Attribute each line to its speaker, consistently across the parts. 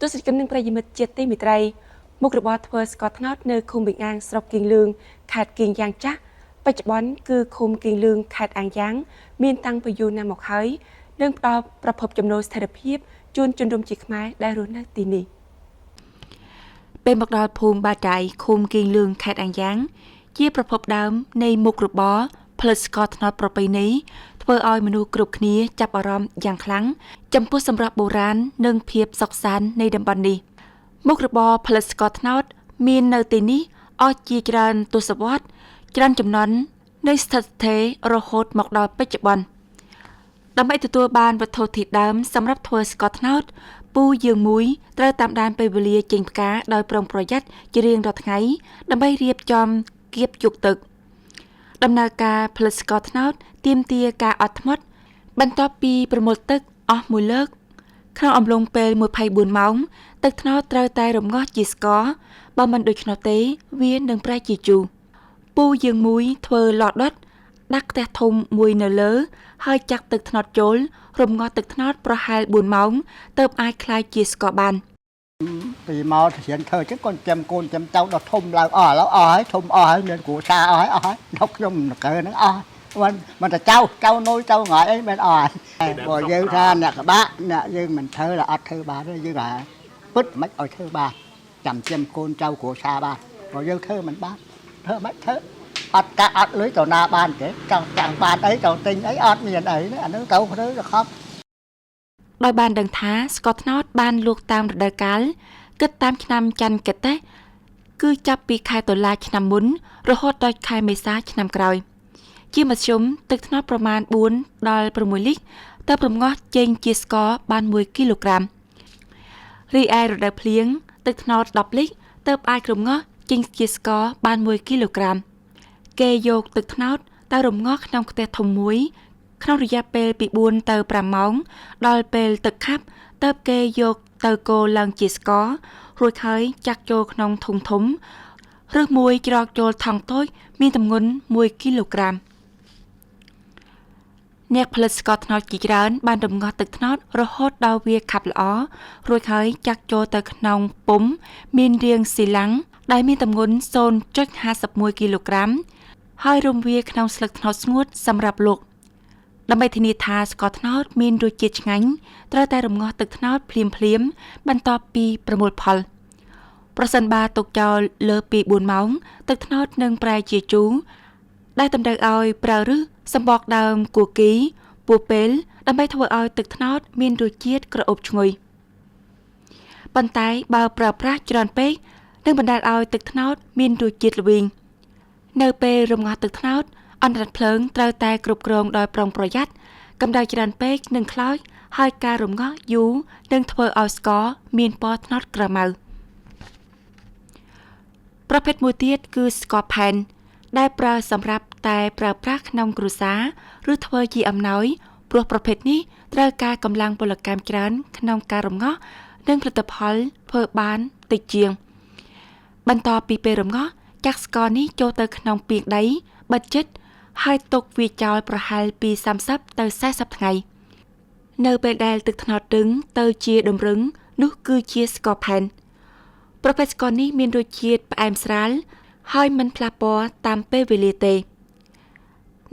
Speaker 1: ទស្សនិកនឹងប្រិយមិត្តជាតិទីមិត្តរីមុខរបរធ្វើស្កតថ្នោតនៅឃុំបិងាងស្រុកគៀងលឿងខេត្តគៀងយ៉ាងចាស់បច្ចុប្បន្នគឺឃុំគៀងលឿងខេត្តអាំងយ៉ាងមានតាំងពីយូរណាស់មកហើយនឹងផ្ដល់ប្រភពចំណូលស្ថិរភាពជូនជនរួមជាតិខ្មែរដែលរស់នៅទីនេះពេលមកដល់ភូមិបាតៃឃុំគៀងលឿងខេត្តអាំងយ៉ាងជាប្រភពដើមនៃមុខរបរផលិតស្ករត្នោតប្រពៃណីធ្វើឲ្យមនុស្សគ្រប់គ្នាចាប់អារម្មណ៍យ៉ាងខ្លាំងចំពោះសម្រស់បុរាណនិងភាពសុខសាន្តនៃតំបន់នេះមុខរបរផលិតស្ករត្នោតមាននៅទីនេះអស់ជាច្រើនទសវត្សរ៍ច្រើនចំនួននៃស្ថិតស្ថេររហូតមកដល់បច្ចុប្បន្នដើម្បីទទួលបានវត្ថុធាតុដើមសម្រាប់ធ្វើស្ករត្នោតពូយើងមួយត្រូវតាមដានពេលវេលាចេញផ្កាដោយប្រុងប្រយ័ត្នជារៀងរាល់ថ្ងៃដើម្បីរៀបចំគៀបជុកទឹកដំណើរការផលិតស្ករត្នោតទាមទារការអត់ធ្មត់បន្ទាប់ពីប្រមូលទឹកអស់មួយលើកក្នុងអំឡុងពេល24ម៉ោងទឹកត្នោតត្រូវតែរំងាស់ជាស្ករបើមិនដូច្នោះទេវានឹងប្រែជាជូរពូយើងមួយធ្វើឡដុតដាក់ខ្ទះធំមួយនៅលើហើយចាក់ទឹកត្នោតចូលរំងាស់ទឹកត្នោតប្រហែល4ម៉ោងទើបអាចក្លាយជាស្ករបាន
Speaker 2: ពីមករៀនធ្វើចឹងកូនចាំចៅដល់ធំឡើងអស់ឥឡូវអស់ហើយធំអស់ហើយមានគ្រួសារអស់ហើយដល់ខ្ញុំនគរហ្នឹងអស់មិនតែចៅនុយចៅងាយអីមិនអស់ហើយបើយើងថាអ្នកក្បាក់អ្នកយើងមិនធ្វើlàអត់ធ្វើបានទេយើងថាពិតមិនឲ្យធ្វើបានចាំកូនចៅគ្រួសារបានបើយើងធ្វើមិនបានធ្វើមិនធ្វើអត់កាក់អត់លុយទៅណាបានទេចង់បានអីចង់ទិញអីអត់មានអីអាហ្នឹងទៅធ្វើទៅខប់
Speaker 1: ដោយបានដឹងថាស្ករត្នោតបានលក់តាមរដូវកាលគិតតាមឆ្នាំច័ន្ទគតិគឺចាប់ពីខែតុលាឆ្នាំមុនរហូតដល់ខែមេសាឆ្នាំក្រោយជាមធ្យមទឹកត្នោតប្រមាណ4ដល់6លីត្រទើបរំងាស់ចេញជាស្ករបាន1គីឡូក្រាមរីឯរដូវភ្លៀងទឹកត្នោត10លីត្រទើបអាចរំងាស់ចេញជាស្ករបាន1គីឡូក្រាមគេយកទឹកត្នោតទៅរំងាស់ក្នុងខ្ទះធំមួយក្នុងរយៈពេលពី4ទៅ5ម៉ោងដល់ពេលទឹកខាប់ទើបគេយកទៅកូរឡើងជាស្កររួចហើយចាក់ចូលក្នុងធុងធំឬមួយច្រកចូលថង់តូចមានទម្ងន់1គីឡូក្រាមអ្នកផលិតស្ករត្នោតជាច្រើនបានរំងាស់ទឹកត្នោតរហូតដល់វាខាប់ល្អរួចហើយចាក់ចូលទៅក្នុងពុម្ពមានរាងស៊ីឡាំងដែលមានទម្ងន់ 0.51 គីឡូក្រាមហើយរុំវាក្នុងស្លឹកត្នោតស្ងួតសម្រាប់លក់ដើម្បីធានាថាស្ករត្នោតមានរសជាតិឆ្ងាញ់ត្រូវតែរំងាស់ទឹកត្នោតភ្លាមបន្ទាប់ពីប្រមូលផលប្រសិនបើទុកចោលលើពី4ម៉ោងទឹកត្នោតនឹងប្រែជាជូរដែលតម្រូវឲ្យប្រើឫសសម្បកដើមគួរគីពោះពេលដើម្បីធ្វើឲ្យទឹកត្នោតមានរសជាតិក្រអូបឈ្ងុយប៉ុន្តែបើប្រើប្រាស់ច្រើនពេកនឹងបណ្ដាលឲ្យទឹកត្នោតមានរសជាតិល្វីងនៅពេលរំងាស់ទឹកត្នោតអន្តរភ្លើងត្រូវតែគ្រប់គ្រងដោយប្រុងប្រយ័ត្នកម្ដៅច្រើនពេកនឹងខ្លោចហើយការរំងាស់យូរនឹងធ្វើឲ្យស្ករមានពណ៌ត្នោតក្រមៅប្រភេទមួយទៀតគឺស្ករផែនដែលប្រើសម្រាប់តែប្រើប្រាស់ក្នុងគ្រួសារឬធ្វើជាអំណោយព្រោះប្រភេទនេះត្រូវការកម្លាំងពលកម្មច្រើនក្នុងការរំងាស់និងផលិតផលធ្វើបានតិចជាងបន្ទាប់ពីពេលរំងាស់ចាក់ស្ករនេះចូលទៅក្នុងពាងដីបិទជិតហើយទុកវាចោលប្រហែលពី30ទៅ40ថ្ងៃនៅពេលដែលទឹកត្នោតរឹងទៅជាដំរឹងនោះគឺជាស្ករផែនប្រភេទស្ករនេះមានរសជាតិផ្អែមស្រាលហើយមិនផ្លាស់ពណ៌តាមពេលវេលាទេ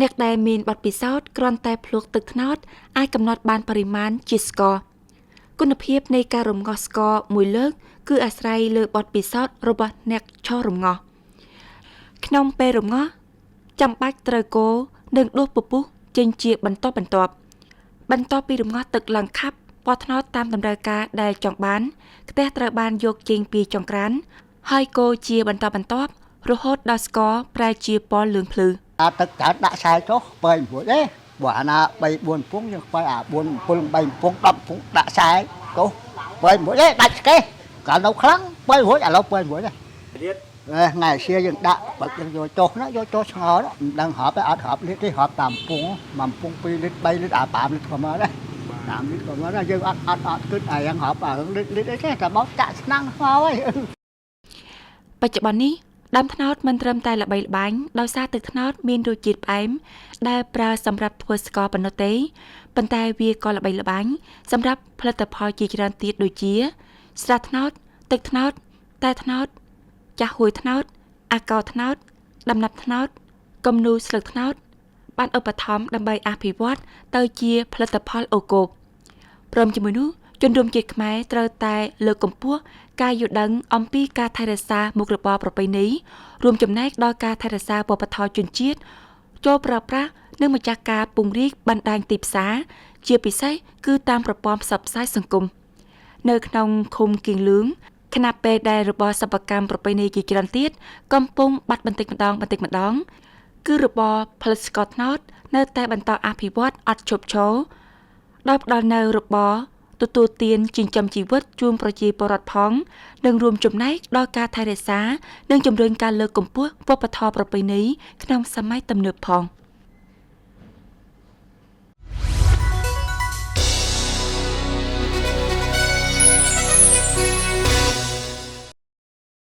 Speaker 1: អ្នកដែលមានបទពិសោធន៍គ្រាន់តែភ្លក្សទឹកត្នោតអាចកំណត់បានបរិមាណជាស្ករគុណភាពនៃការរំងាស់ស្ករមួយលើកគឺអាស្រ័យលើបទពិសោធន៍របស់អ្នកឆុងរំងាស់ក្នុងពេលរំងាស់ចាំបាច់ត្រូវកូរនិងដួសពពុះចេញជាបន្តបន្ទាប់បន្ទាប់ពីរំងាស់ទឹកឡើងខាប់ពណ៌ត្នោតតាមតម្រូវការដែលចង់បានខ្ទះត្រូវបានយកចេញពីចង្ក្រានហើយកូរជាបន្តបន្ទាប់រហូតដល់ស្ករប្រែជាពណ៌លឿងភ្លឺ
Speaker 2: ទឹកកើតដាក់ខ្សែចុះបើមិនរួចទេបើអាណា3 4ពងយើងខ្វាយអា4 7 8ពង10ពងដាក់ខ្សែចុះបើមិនរួចទេដាច់ស្កេះកាលនៅខ្លាំងបើរួចឥឡូវបើរួចទេថ្ងៃជាយើងដាក់បើយើងយកចុះណាយកចុះឆ្ងល់មិនដឹងរាប់ទេអត់រាប់លីត្រទេរាប់តាមពងមួយពង2លីត្រ3លីត្រ5លីត្រក៏មកដែរ5លីត្រក៏មកដែរយើងអត់គិតអាយ៉ាងរាប់អាលីត្រអីទេតែមកចាក់ឆ្នាំងមកហើយ
Speaker 1: បច្ចុប្បន្ននេះដើមត្នោតមិនត្រឹមតែល្បីល្បាញដោយសារទឹកត្នោតមានរសជាតិផ្អែមដែលប្រើសម្រាប់ធ្វើស្ករប៉ុណ្ណោះទេប៉ុន្តែវាក៏ល្បីល្បាញសម្រាប់ផលិតផលជាច្រើនទៀតដូចជា ស្រាត្នោតទឹកត្នោតតែត្នោតចាស់ហួយត្នោតអាកោត្នោតដំណាប់ត្នោតគំនូស្លឹកត្នោតបានឧបត្ថម្ភដើម្បីអភិវឌ្ឍទៅជាផលិតផលអូកូបព្រមជាមួយនោះជនរួមជាតិខ្មែរត្រូវតែលើកកម្ពស់ការយល់ដឹងអំពីការថែរក្សាមុខរបរប្រពៃណីរួមចំណែកដល់ការថែរក្សាវប្បធម៌ជនជាតិចូលប្រើប្រាស់និងម្ចាស់ការពង្រីកបណ្ដាញទីផ្សារជាពិសេសគឺតាមប្រព័ន្ធផ្សព្វផ្សាយសង្គមនៅក្នុងឃុំគៀងលឿងខណៈពេលដែលរបរសិប្បកម្មប្រពៃណីជាច្រើនទៀតកំពុងបាត់បន្តិចម្ដងគឺរបរផលិតស្ករត្នោតនៅតែបន្តអភិវឌ្ឍអត់ឈប់ឈរដោយផ្ដល់នូវរបរទទួលទានចិញ្ចឹមជីវិតជូនប្រជាពលរដ្ឋផងនិងរួមចំណែកដល់ការថែរក្សានិងជំរុញការលើកកម្ពស់វប្បធម៌ប្រពៃណីក្នុងសម័យទំនើបផង។